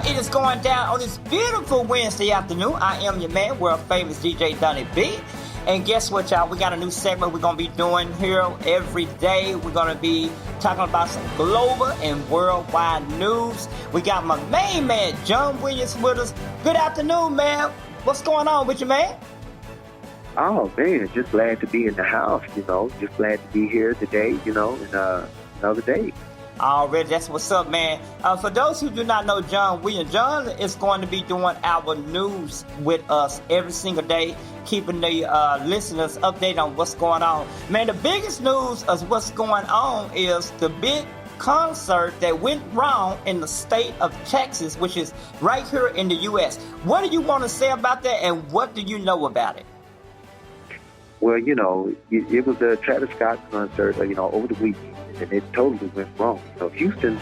It is going down on this beautiful Wednesday afternoon. I am your man, world famous DJ Donnie B. And guess what, y'all? We got a new segment we're going to be doing here every day. We're going to be talking about some global and worldwide news. We got my main man, John Williams, with us. Good afternoon, man. What's going on with you, man? Oh, man, just glad to be in the house, just glad to be here today, and another day. Already, that's what's up, man. For those who do not know John Williams, John is going to be doing our news with us every single day, keeping the listeners updated on what's going on. Man, the biggest news of what's going on is the big concert that went wrong in the state of Texas, which is right here in the U.S. What do you want to say about that, and what do you know about it? Well, it was a Travis Scott concert, over the weekend. And it totally went wrong. Houston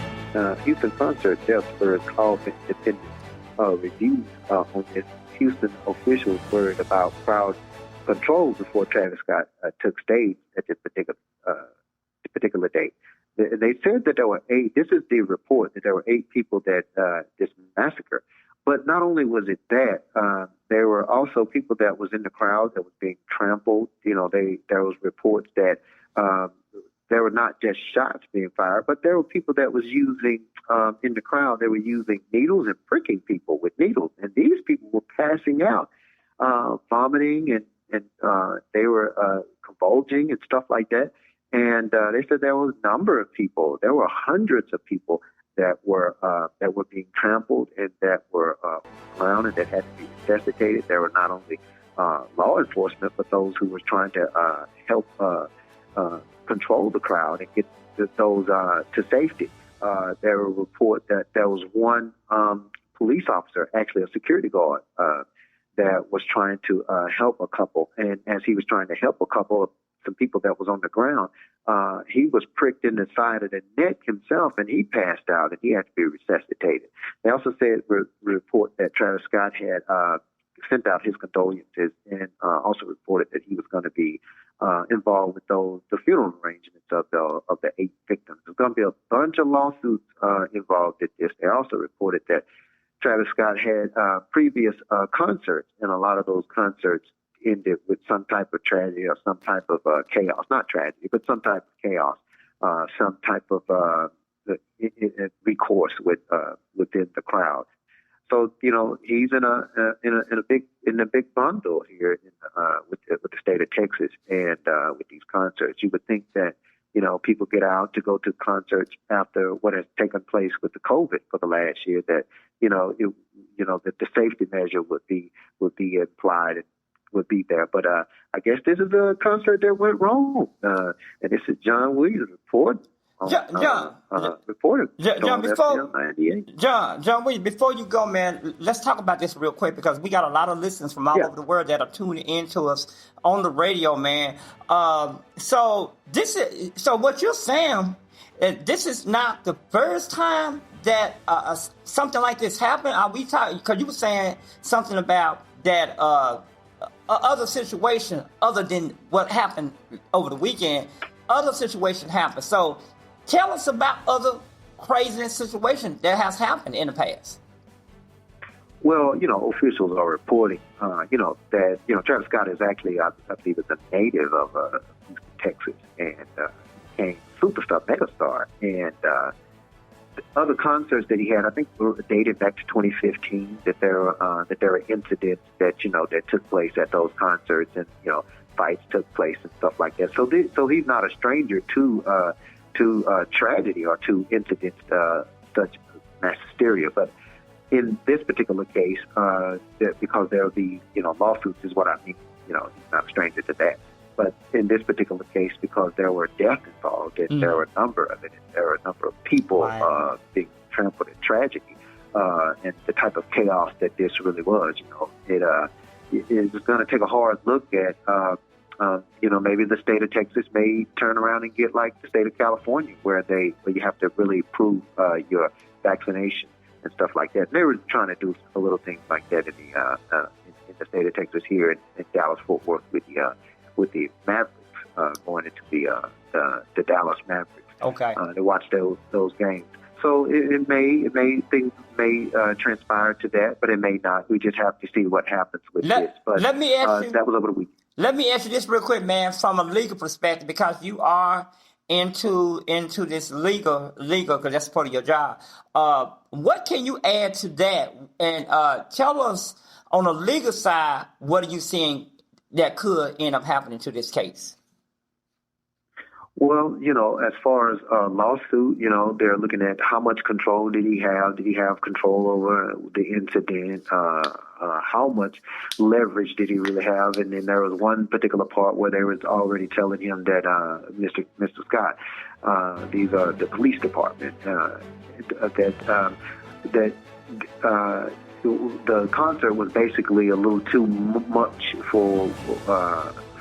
concert just first called independent reviews on this. Houston officials worried about crowd control before Travis Scott took stage at this particular day. They said that there were 8. This is the report, that there were 8 people that this massacre. But not only was it that, there were also people that was in the crowd that was being trampled. There was reports that there were not just shots being fired, but there were people that was using, in the crowd, they were using needles and pricking people with needles. And these people were passing out, vomiting, and they were convulsing and stuff like that. And they said there was a number of people, there were hundreds of people that were being trampled and that were around and that had to be resuscitated. There were not only law enforcement, but those who were trying to help control the crowd and get those to safety. There were reports that there was one police officer, actually a security guard, that was trying to help a couple. And as he was trying to help a couple, some people that was on the ground, he was pricked in the side of the neck himself, and he passed out, and he had to be resuscitated. They also said report that Travis Scott had sent out his condolences and also reported that he was going to be involved with the funeral arrangements of the 8 victims. There's going to be a bunch of lawsuits involved in this. They also reported that Travis Scott had previous concerts, and a lot of those concerts ended with some type of tragedy or some type of chaos. Not tragedy, but some type of chaos, some type of recourse within the crowd. So he's in a big bundle here with the state of Texas and with these concerts. You would think that people get out to go to concerts after what has taken place with the COVID for the last year. That that the safety measure would be applied and would be there. But I guess this is a concert that went wrong, and this is John Williams reporting. John, before you go, man, let's talk about this real quick because we got a lot of listeners from all over the world that are tuning in to us on the radio, man. So what you're saying, this is not the first time that something like this happened. Are we talking? Because you were saying something about that other situation other than what happened over the weekend. Other situation happened. So tell us about other crazy situations that has happened in the past. Well, officials are reporting, that, Travis Scott is actually, I believe, is a native of Houston, Texas, and became superstar, megastar. And the other concerts that he had, I think, were dated back to 2015. That there were incidents that that took place at those concerts, and fights took place and stuff like that. So he's not a stranger to tragedy or to incidents such mass hysteria. But in this particular case, because there will be lawsuits is what I mean. He's not a stranger to that. But in this particular case, because there were deaths involved, and there were a number of it, and there were a number of people being trampled in tragedy, and the type of chaos that this really was, it's going to take a hard look at, maybe the state of Texas may turn around and get like the state of California, where you have to really prove your vaccination and stuff like that. And they were trying to do a little things like that in the state of Texas here in Dallas-Fort Worth with the Mavericks going into the Dallas Mavericks. Okay. To watch those games. So things may transpire to that, but it may not. We just have to see what happens with this. But let me ask you, that was over the weekend. Let me ask you this real quick, man, from a legal perspective, because you are into this legal, because that's part of your job. What can you add to that? And tell us on the legal side, what are you seeing that could end up happening to this case? Well, as far as a lawsuit, they're looking at how much control did he have? Did he have control over the incident? How much leverage did he really have? And then there was one particular part where they was already telling him that Mr. Scott, these are the police department, that the concert was basically a little too much for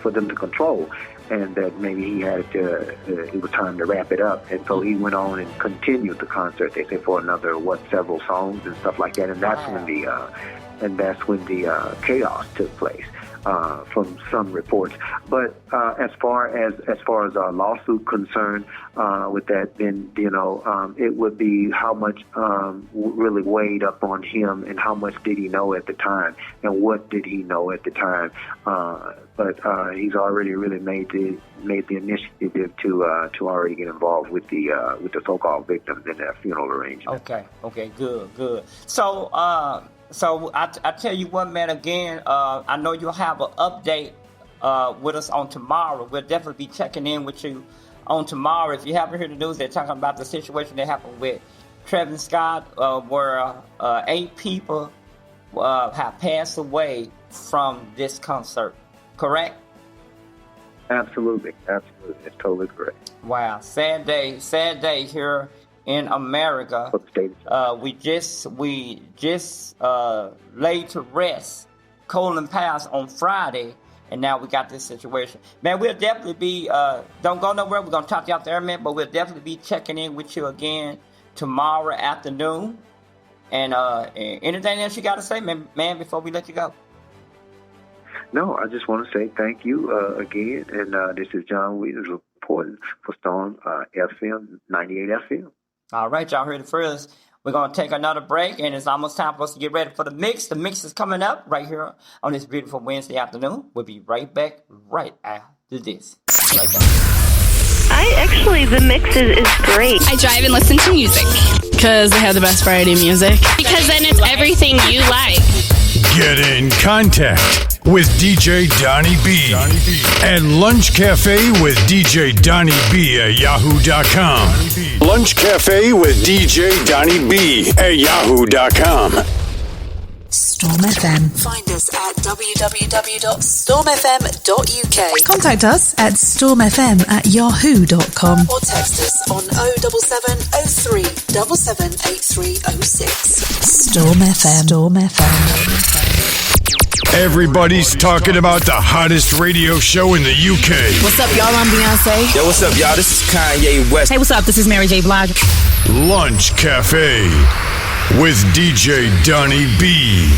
them to control. And that maybe he had it was time to wrap it up. And so he went on and continued the concert, they say, for another, several songs and stuff like that. And that's when the chaos took place, from some reports. But as far as a lawsuit concerned, with that, then, it would be how much really weighed up on him and how much did he know at the time and what did he know at the time. But he's already really made the initiative to already get involved with the so-called victims in their funeral arrangement. Okay, good. So I tell you what, man. Again, I know you'll have an update with us on tomorrow. We'll definitely be checking in with you on tomorrow. If you haven't heard the news, they're talking about the situation that happened with Trevin Scott, where 8 people have passed away from this concert. Correct? Absolutely. It's totally correct. Wow. Sad day here in America. We just laid to rest Colin Powell on Friday, and now we got this situation. Man, we'll definitely be, don't go nowhere. We're going to talk to you out there, man, but we'll definitely be checking in with you again tomorrow afternoon. And anything else you got to say, man, before we let you go? No, I just want to say thank you again. And this is John Williams reporting for Storm FM, 98 FM. All right, y'all heard it first. We're going to take another break, and it's almost time for us to get ready for the mix. The mix is coming up right here on this beautiful Wednesday afternoon. We'll be right back right after this. Right back. The mix is great. I drive and listen to music. Because they have the best variety of music. Because then it's everything you like. Get in contact with DJ Donnie B at Lunch Cafe with DJ Donnie B at yahoo.com. Lunch Cafe with DJ Donnie B at yahoo.com. Storm FM. Find us at www.stormfm.uk. Contact us at stormfm@yahoo.com. Or text us on 077 03 778306. Storm FM. Storm FM. Everybody's talking about the hottest radio show in the UK. What's up, y'all? I'm Beyonce. Yo, what's up, y'all? This is Kanye West. Hey, what's up? This is Mary J. Blige. Lunch Cafe with DJ Donnie B.